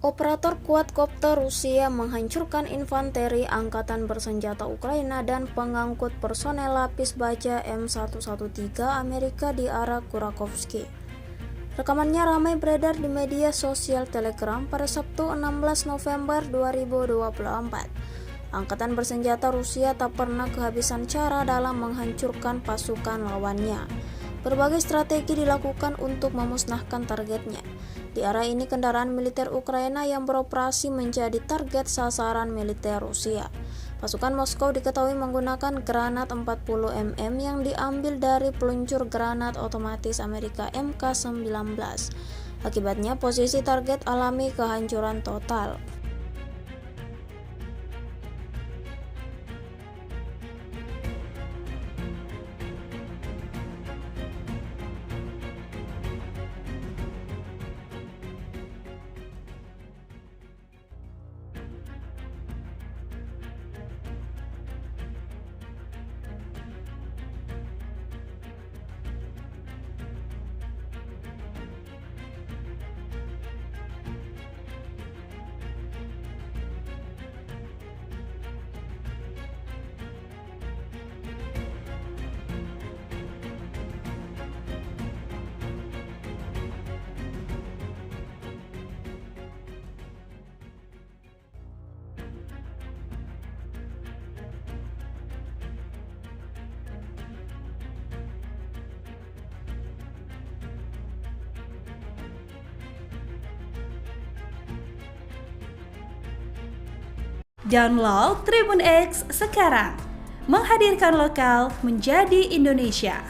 Operator kuadkopter Rusia menghancurkan infanteri angkatan bersenjata Ukraina dan pengangkut personel lapis baja M113 Amerika di arah Kurakovsky. Rekamannya ramai beredar di media sosial Telegram pada Sabtu 16 November 2024. Angkatan bersenjata Rusia tak pernah kehabisan cara dalam menghancurkan pasukan lawannya. Berbagai strategi dilakukan untuk memusnahkan targetnya. Di arah ini, kendaraan militer Ukraina yang beroperasi menjadi target sasaran militer Rusia. Pasukan Moskow diketahui menggunakan granat 40 mm yang diambil dari peluncur granat otomatis Amerika MK-19. Akibatnya, posisi target alami kehancuran total. Download Tribun X sekarang, menghadirkan lokal menjadi Indonesia.